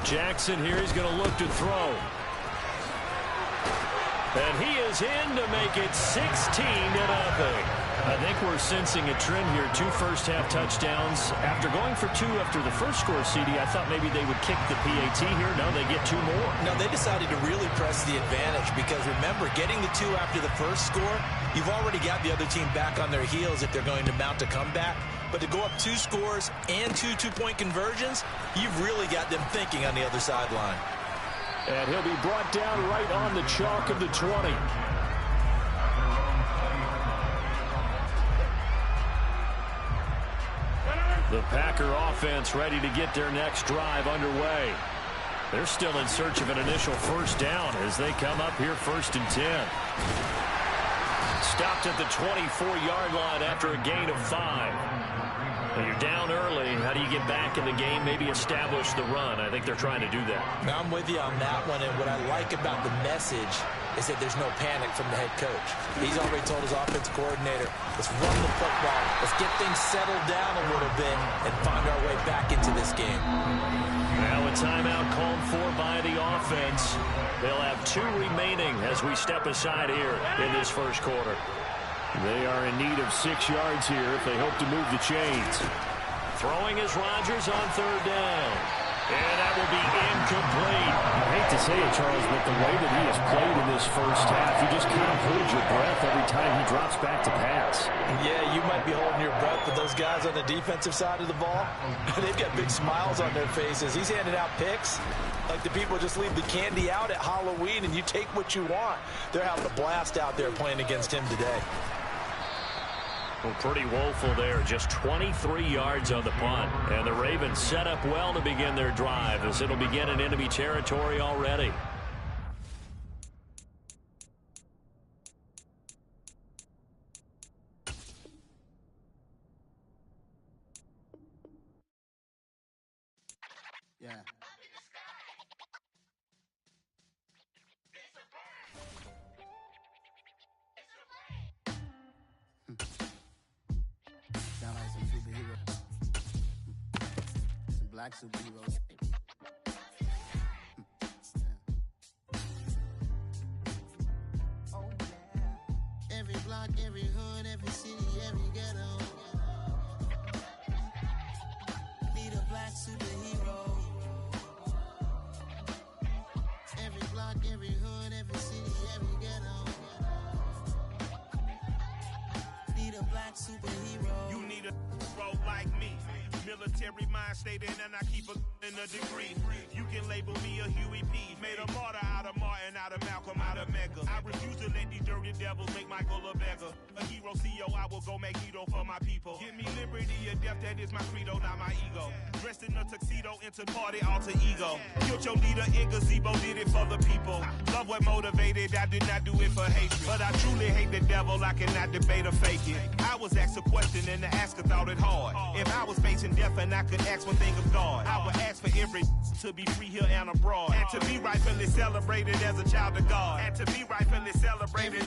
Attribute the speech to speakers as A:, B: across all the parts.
A: Jackson here. He's going to look to throw. And he is in to make it 16-0. I think we're sensing a trend here. 2 first-half touchdowns. After going for 2 after the first score, CD, I thought maybe they would kick the PAT here. No, they get 2 more.
B: No, they decided to really press the advantage because, remember, getting the 2 after the first score, you've already got the other team back on their heels if they're going to mount a comeback. But to go up 2 scores and 2 two-point conversions, you've really got them thinking on the other sideline.
A: And he'll be brought down right on the chalk of the 20. The Packer offense ready to get their next drive underway. They're still in search of an initial first down as they come up here 1st and 10. Stopped at the 24-yard line after a gain of 5. When you're down early, how do you get back in the game, maybe establish the run? I think they're trying to do that.
B: Now, I'm with you on that one, and what I like about the message is that there's no panic from the head coach. He's already told his offensive coordinator, let's run the football, let's get things settled down a little bit and find our way back into this game.
A: Now a timeout called for by the offense. They'll have 2 remaining as we step aside here in this first quarter. They are in need of 6 yards here if they hope to move the chains. Throwing is Rodgers on 3rd down. And that will be incomplete.
C: I hate to say it, Charles, but the way that he has played in this first half, you just kind of hold your breath every time he drops back to pass.
B: Yeah, you might be holding your breath, but those guys on the defensive side of the ball, they've got big smiles on their faces. He's handing out picks like the people just leave the candy out at Halloween and you take what you want. They're having a blast out there playing against him today.
A: Well, pretty woeful there. Just 23 yards on the punt. And the Ravens set up well to begin their drive as it'll begin in enemy territory already.
D: Yeah. Sound like some superheroes. Some black superheroes. Oh, yeah. Every block, every hood, every city, every ghetto. Need a black superhero. Every block, every hood, every city, every ghetto. Need a black superhero.
E: You need a hero like me. Military mind state and I keep in a degree. You can label me a Huey P. Made a martyr out of Martin, out of Malcolm, out of Mega. I refuse to let these dirty devils make Michael a beggar. A hero CEO, I will go Magneto for my people. Give me liberty or death, that is my credo, not my ego. Dressed in a tuxedo, into party, alter ego. Killed your leader, Gggg, did it for the people. Love what motivated, I did not do it for hatred. But I truly hate the devil, I cannot debate or fake it. I was asked a question and the asker thought it hard. If I was facing death and I could ask one thing of God, I would ask for every to be free here and abroad. And to be rightfully celebrated as a child of God. And to be rightfully celebrated.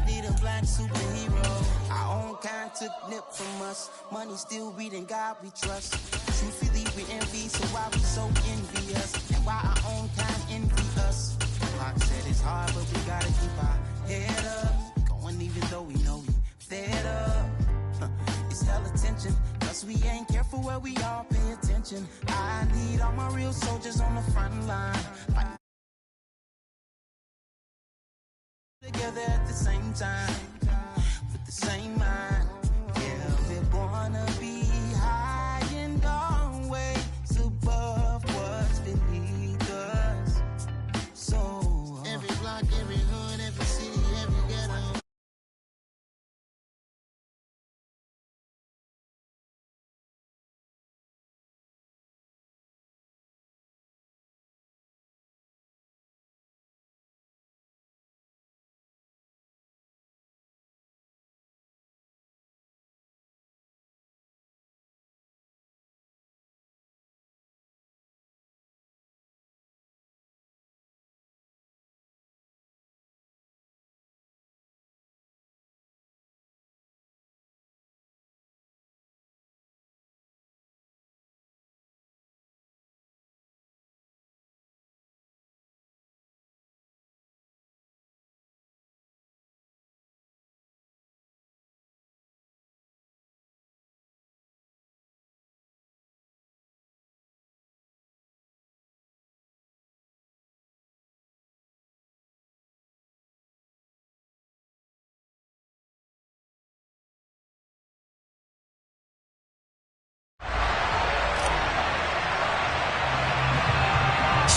D: Need a black superhero. Our own kind took nip from us. Money still reading God we trust. Truthfully we envy, so why we so envious? And why our own kind envy us? Pac said it's hard, but we gotta keep our head up. Going even though we know we fed up. It's hella tension, cause we ain't careful where we all pay attention. I need all my real soldiers on the front line. Fight together at the same time, with the same mind. Yeah, we're gonna be high and always above what's beneath us. So every block, every hood, every city, every ghetto.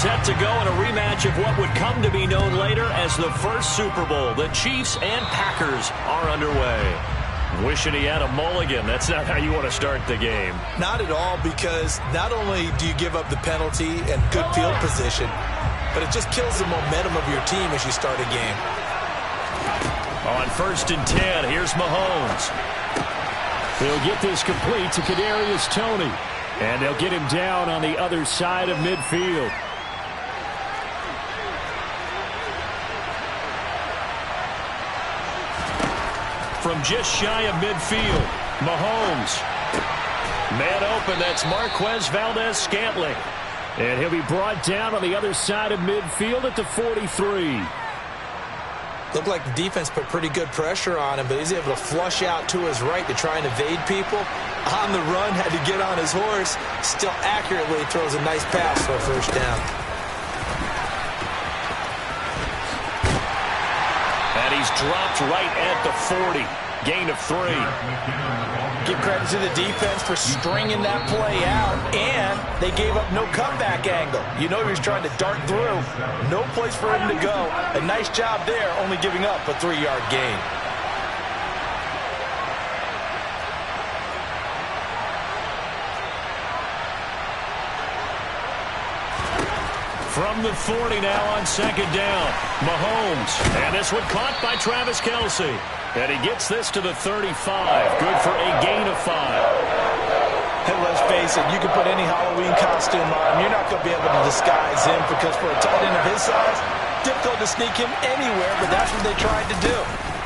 A: set to go in a rematch of what would come to be known later as the first Super Bowl. The Chiefs and Packers are underway. Wishing he had a mulligan. That's not how you want to start the game.
B: Not at all, because not only do you give up the penalty and good field position, but it just kills the momentum of your team as you start a game.
A: On 1st and 10, here's Mahomes. He'll get this complete to Kadarius Toney. And they'll get him down on the other side of midfield. From just shy of midfield, Mahomes. Man open, that's Marquez Valdez-Scantling. And he'll be brought down on the other side of midfield at the 43.
B: Looked like the defense put pretty good pressure on him, but he's able to flush out to his right to try and evade people. On the run, had to get on his horse. Still accurately throws a nice pass for a first down.
A: And he's dropped right at the 40. Gain of 3.
B: Give credit to the defense for stringing that play out, and they gave up no comeback angle. You know he was trying to dart through. No place for him to go. A nice job there, only giving up a 3-yard gain.
A: From the 40 now on 2nd down, Mahomes. And this one caught by Travis Kelce. And he gets this to the 35. Good for a gain of 5.
B: And let's face it, you can put any Halloween costume on. You're not going to be able to disguise him, because for a tight end of his size, difficult to sneak him anywhere, but that's what they tried to do.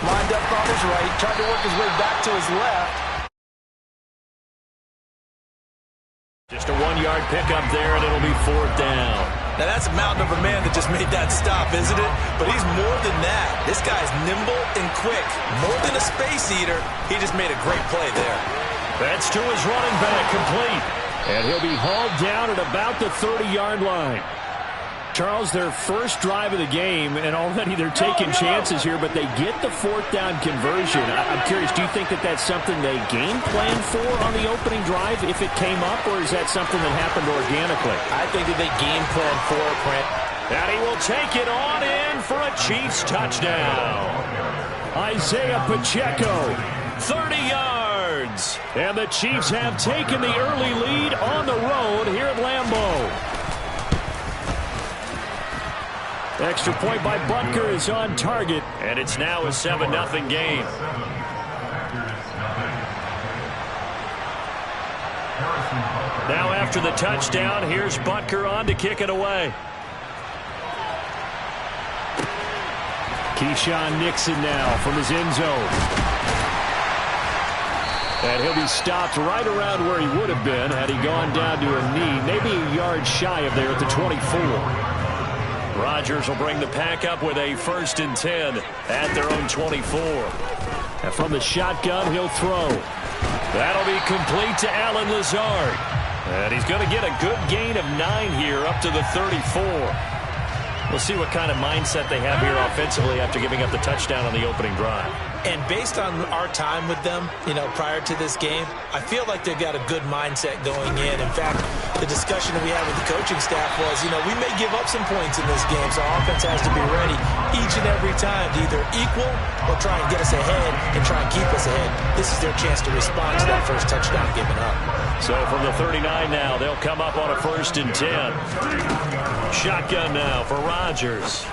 B: Lined up on his right, tried to work his way back to his left.
A: Just a 1-yard pickup there, and it'll be 4th down.
B: Now, that's a mountain of a man that just made that stop, isn't it? But he's more than that. This guy's nimble and quick. More than a space eater, he just made a great play there.
A: That's to his running back, complete. And he'll be hauled down at about the 30-yard line. Charles, their first drive of the game, and already they're taking chances here, but they get the 4th down conversion. I'm curious, do you think that that's something they game planned for on the opening drive if it came up, or is that something that happened organically?
B: I think that they game planned for it, Brent.
A: And he will take it on in for a Chiefs touchdown. Isaiah Pacheco, 30 yards. And the Chiefs have taken the early lead on the road here at Lambeau. Extra point by Butker is on target, and it's now a 7-0 game. Now after the touchdown, here's Butker on to kick it away. Keyshawn Nixon now from his end zone. And he'll be stopped right around where he would have been had he gone down to a knee, maybe a yard shy of there at the 24. Rodgers will bring the pack up with a 1st and 10 at their own 24. And from the shotgun, he'll throw. That'll be complete to Allen Lazard. And he's going to get a good gain of 9 here up to the 34. We'll see what kind of mindset they have here offensively after giving up the touchdown on the opening drive.
B: And based on our time with them, prior to this game, I feel like they've got a good mindset going in. In fact, the discussion that we had with the coaching staff was, we may give up some points in this game, so our offense has to be ready each and every time to either equal or try and get us ahead and try and keep us ahead. This is their chance to respond to that first touchdown given up.
A: So from the 39 now, they'll come up on a 1st and 10. Shotgun now for Rodgers.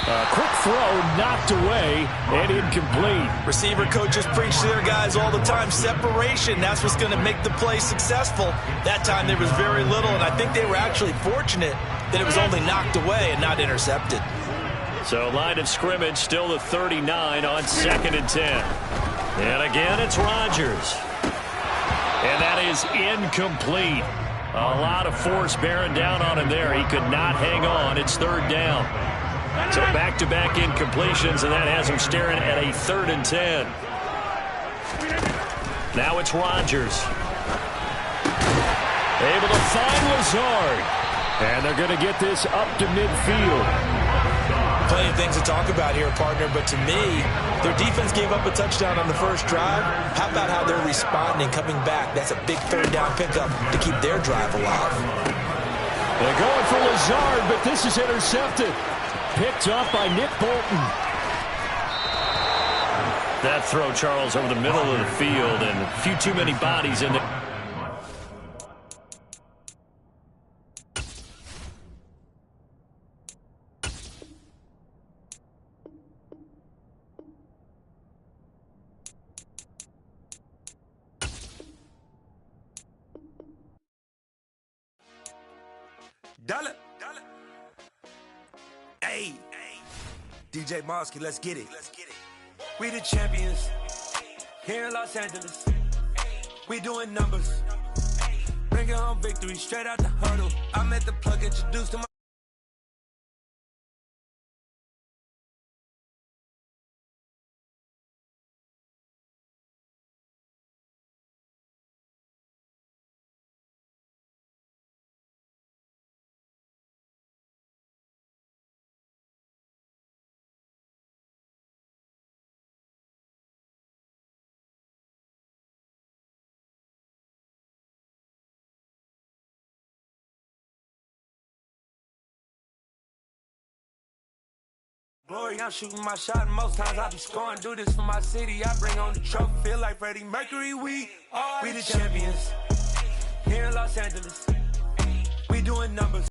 A: A quick throw knocked away and incomplete.
B: Receiver coaches preach to their guys all the time. Separation, that's what's going to make the play successful. That time there was very little, and I think they were actually fortunate that it was only knocked away and not intercepted.
A: So line of scrimmage still the 39 on 2nd and 10. And again, it's Rodgers. And that is incomplete. A lot of force bearing down on him there. He could not hang on. It's 3rd down. So back-to-back incompletions, and that has him staring at a 3rd and 10. Now it's Rodgers. Able to find Lazard. And they're going to get this up to midfield.
B: Plenty of things to talk about here, partner, but to me, their defense gave up a touchdown on the first drive. How about how they're responding, coming back? That's a big 3rd down pickup to keep their drive alive.
C: They're going for Lazard, but this is intercepted. Picked off by Nick Bolton.
A: That throw, Charles, over the middle of the field, and a few too many bodies in there.
F: Dollar. Hey. DJ Mosky, let's get it. We the champions here in Los Angeles. We doing numbers. Bringing home victory straight out the huddle. I met the plug, introduced to my glory. I'm shooting my shot, and most times I be scoring. Do this for my city. I bring on the trophy. Feel like Freddie Mercury. We the champions here in Los Angeles. We doing numbers.